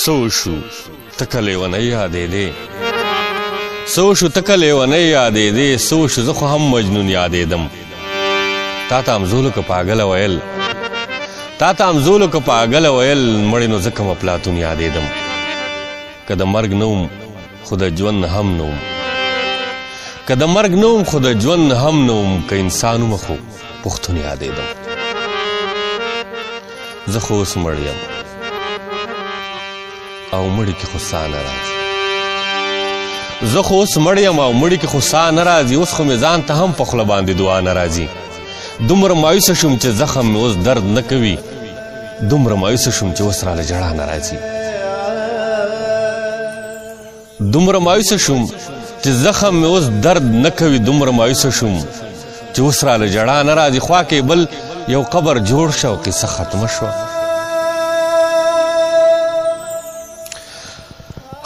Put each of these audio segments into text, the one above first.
سوشو تکلی و نیادی دی سوشو تکلی و نیادی دی سوشو زخو هم مجنون یادی دم تا تا امزولو که پاگل ویل تا تا امزولو که پاگل ویل مڑی نو زکم اپلاتون یادی دم که دا مرگ نوم خود جون هم نوم که دا مرگ نوم خود جون هم نوم که انسانو مخو پختون یادی دم زخو اس مریم او مړی کې خو سا نه راځي زه خو اوس مړ یم او مړی کې خو سا نه راځي اوس خو مې ځان ته هم په خوله باندې دعا نه راځي دومره مایوسه شوم چې زخم مې اوس درد نه کوي دومره مایوسه شوم چې اوس راله ژړا نه راځي دومره مایوسه شوم چې زخم مې اوس درد نه کوي دومره مایوسه شوم چې اوس راله ژړا نه راځي خوا کې بل یو قبر جوړ شه او قصه ختمه شوه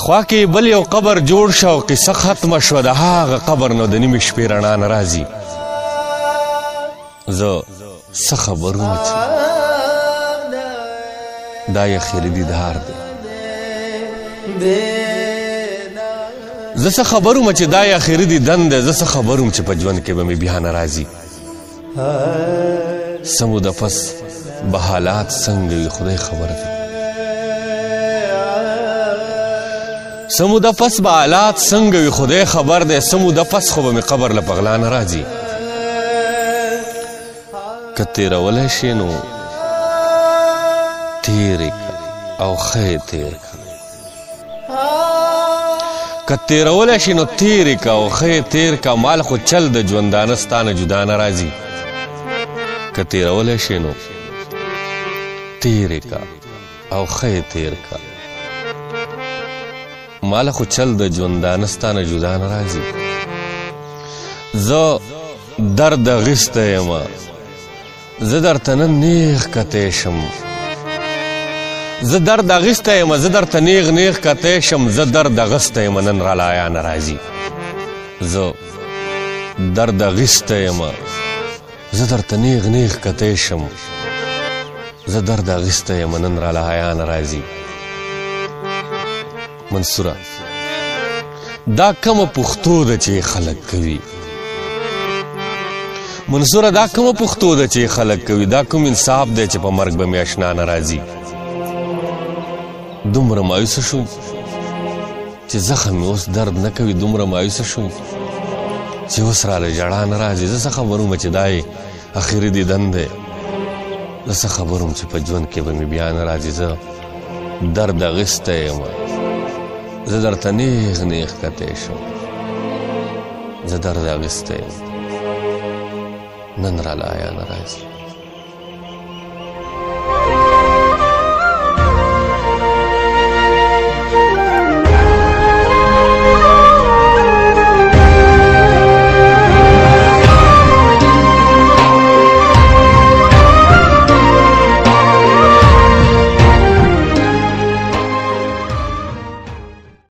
خوا کې بل یو قبر جوړ شه او قصه ختمه شوه د هغه قبر نو د نیمې شپې رڼا نه راځي زه څه خبرونه چې دا یې اخري دیدار دی زه څه خبرونه چې دا یې اخري دیدن دی زه څه خبرونه چې په ژوند کې به مې بیا نه راځي څه موده پس به حالات څنګه وي خدای خبر دی سموده پس به حالات څنګه وي خدای خبر دی سموده پس خو به مې قبر له په غلا نه راځي که تېرولی شې نو تېرې که او ښه یې تېر که که تېرولی شې نو تېرې که او ښه یې تېر که مال خو چل د ژوندانه ستا نه جدا نه راځي که تېرولی شې نو تېرې که او ښه یې تېر که مالا خو چل د ژوندانه ستا نه جدا نه راځي زه درد اخیستی یمه زه درته نن نیغ کتی شم زه درد اخیستی یمه زه درته نیغ نیغ کتی شم زه درد اخیستی یمه نن راله حیا نه راځي زه درد اخیستی یمه زه درته نیغ نیغ کتی شم زه درد اخیستی یمه نن راله حیا نه راځي منصوره دا کومه پښتو ده چې خلک کوي منصوره دا کومه پښتو ده چې خلک کوي دا کوم انصاف دی چې په مرګ به مې اشنا نه راځي دومره مایوسه شوم چې زخم مې اوس درد نه کوي دومره مایوسه شوم چې اوس راله ژړا نه راځي زه څه خبرومه چې دا یې اخري دیدن دی زه څه خبروم چې په ژوند کې به مې بیا نه راځي زه درد اخیستی یم زه درته نیغ نیغ کتی شم زه درد اخیستی یم نن راله حیا نه راځي